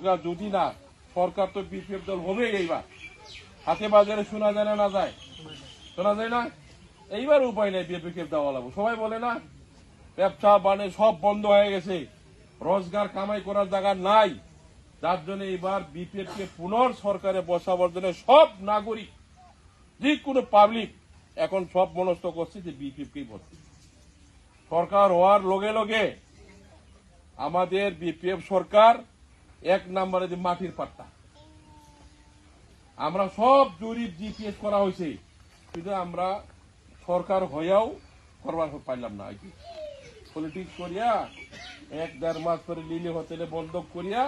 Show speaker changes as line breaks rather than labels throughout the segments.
সরকার যদি না, সরকার তো বিপিএফ দল হবে। এইবার হাতে বাজারে শোনা যায় না যায়, শোনা যায় না। এইবার উপায় নেই, বিপিএফ দেওয়া লাগবে। সবাই বলে না, ব্যবসা বাণিজ্য সব বন্ধ হয়ে গেছে, রোজগার কামাই করার জায়গা নাই। যার জন্য এবার বিপিএফ কে পুনর সরকারে বসাবার জন্য সব নাগরিক, যে কোনো পাবলিক এখন সব মনস্থ করছে যে বিপিএফ কেই ভোট। সরকার হওয়ার লগে লগে আমাদের বিপিএফ সরকার এক নম্বরে যে মাটির পাট্টা, আমরা সব জরিপ জিপিএস করা হয়েছে, কিন্তু আমরা সরকার হয়েও করবার পাইলাম না। পলিটিক্স করিয়া 1-1.5 মাস পরে লিলি হোটেলে বন্ধক করিয়া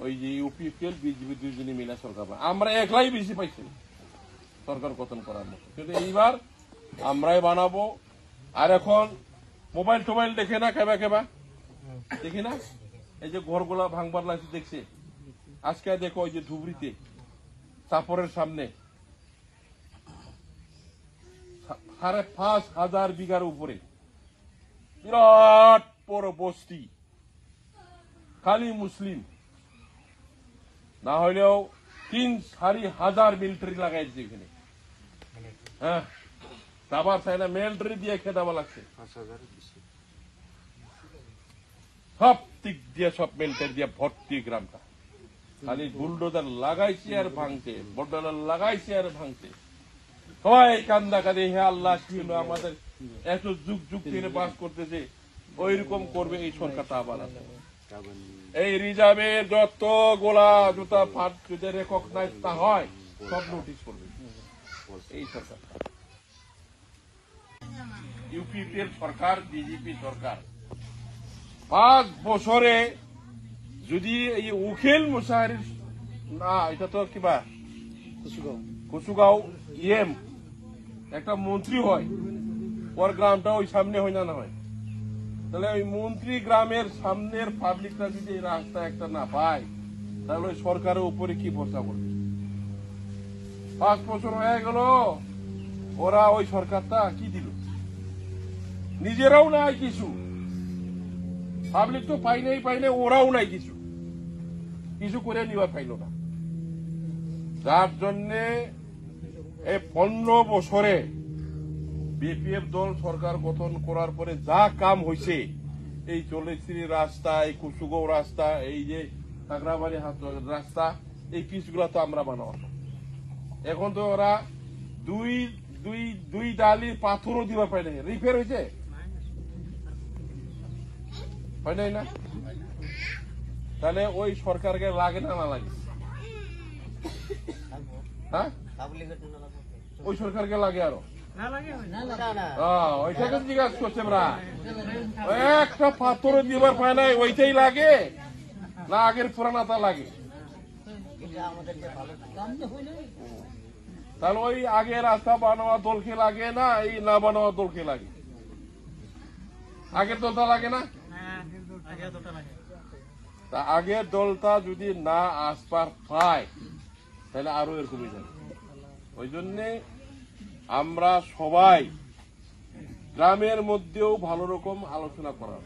ওই যে ইউপিএফএল বিজেপি দুইজনে মিলে সরকার, আমরা একলাই বেশি পাইছি সরকার গঠন করার মতো। কিন্তু এইবার আমরাই বানাবো। আর এখন মোবাইল টোবাইল দেখে না, কেবা কেবা দেখি না, এই যে ঘরগুলা ভাঙবার লাগছে দেখছে। আজকে দেখো ওই যে ধুবড়িতে চাপরের সামনে 5,500 বিঘার উপরে বিরাট বড় বস্তি, খালি মুসলিম, না হইলেও 3-4,000 মিলিটারি লাগাইছে এখানে। হ্যাঁ, দাবার চাই না, মিলিটারি দিয়ে খেদাবা লাগছে। সব দিক দিয়ে সব মিলিটারি দিয়ে ভর্তি গ্রামটা, খালি বুলডোজার লাগাইছে আর ভাঙতে, বুলডোজার লাগাইছে আর ভাঙতে। সবাই কান্দা কাঁদে, হে আল্লাহ কি হলো আমাদের, এত যুগ যুগ ধরে বাস করতেছে, ওই রকম করবে এই সরকারটা আবার। এই রিজার্ভের যত গোলা জুতা ফাট যদি রেকগনাইজ না হয়, সব নোটিশ করবে এই সরকার। ইউপিপিএল সরকার, বিজেপি সরকার 5 বছরে যদি এই উখিল মুসাহারির না, এটা তো কিবা কুচুগাঁও ইএম একটা মন্ত্রী হয়, ওর গ্রামটা ওই সামনে হয় না হয়, তাহলে ওই মন্ত্রী গ্রামের সামনের পাবলিকটা যদি এই রাস্তা একটা না পায়, তাহলে ওই সরকারের উপরে কি ভরসা করবে? 5 বছর হয়ে গেল, ওরা ওই সরকারটা কি দিল? নিজেরাও নাই কিছু, পাবলিক তো পাই নাই, ওরাও নাই কিছু করে নিবার পাইল না। যার জন্যে এই 15 বছরে বিপিএফ দল সরকার গঠন করার পরে যা কাম হয়েছে, এই চল্লিশ্রী রাস্তা, এই কুচুগাঁও রাস্তা, এই যে কাকড়াবাড়ি রাস্তা, এই পিচগুলা তো আমরা বানাবো। এখন তো ওরা দুই ডালি পাথরও দিবার পাই নাই, রিপেয়ার হয়েছে হয় নাই না? তাহলে ওই সরকারকে লাগে না লাগে? হ্যাঁ, ওই সরকারকে লাগে আরো ওইটাকে জিজ্ঞাসা করছে, একটা পাথরও দিবার পায় নাই, ওইটাই লাগে না আগের পুরানাটা লাগে? তাহলে ওই আগে রাস্তা বানাওয়া দলকে লাগে না এই না বানাওয়া দলকে লাগে? আগের দলটা লাগে না? তা আগের দলটা যদি না আসবার পায়, তাহলে আরো এরকমই যাবে। ওই জন্যে আমরা সবাই গ্রামের মধ্যেও ভালো রকম আলোচনা করা।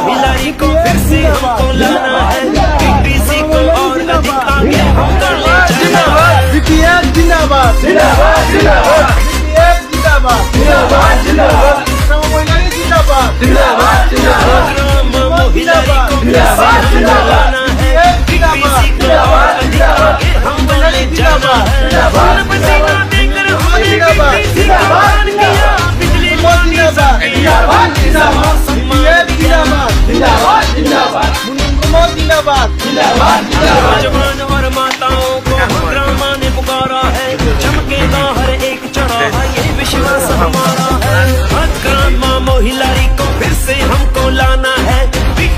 महिलाई को फिर से हमको लाना है, किसी को और अधिक आगे हम कर ले जाना है। बीपीएफ जिंदाबाद, जिंदाबाद जिंदाबाद, बीपीएफ जिंदाबाद, जिंदाबाद जिंदाबाद, महिलाई जिंदाबाद, जिंदाबाद जिंदाबाद, महिलाई को फिर से हमको लाना है, किसी को और अधिक आगे हम कर ले जाना है। पसीना देकर हमने जिंदाबाद जिंदाबाद किया, बिजली पानी सबके जिंदाबाद जिंदाबाद, बीपीएफ जिंदाबाद, जिंदाबाद जिंदाबाद, जिंदाबाद जिंदाबाद, जवान और माताओं को ग्रामा ने पुकारा है, चमकेगा हर एक चढ़ा ये विश्वास हमारा है। ग्रामा महिलाई को फिर से हमको लाना है,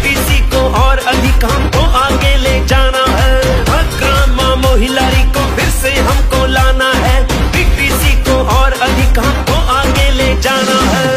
किसी को और अधिक हमको आगे ले जाना है। ग्रामा महिलाई को फिर से हमको लाना है, किसी को और अधिक हमको आगे ले जाना है।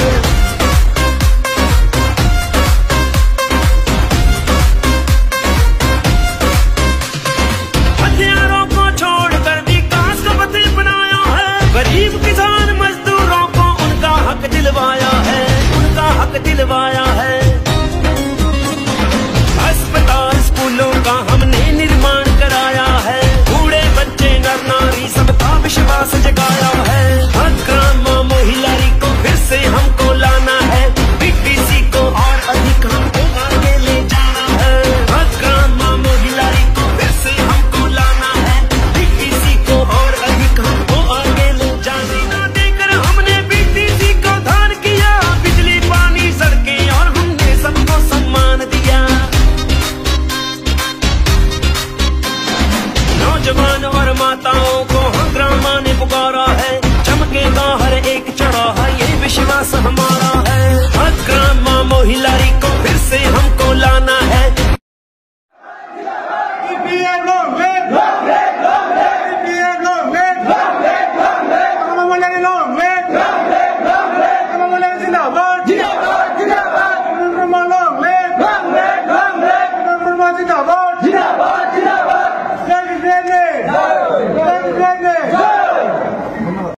बहन और माताओं को हंगामा ने पुकारा है, चमकेगा हर एक चढ़ा ये विश्वास हमारा है। हंगामा मोहिलारी को फिर से हमको लाना है।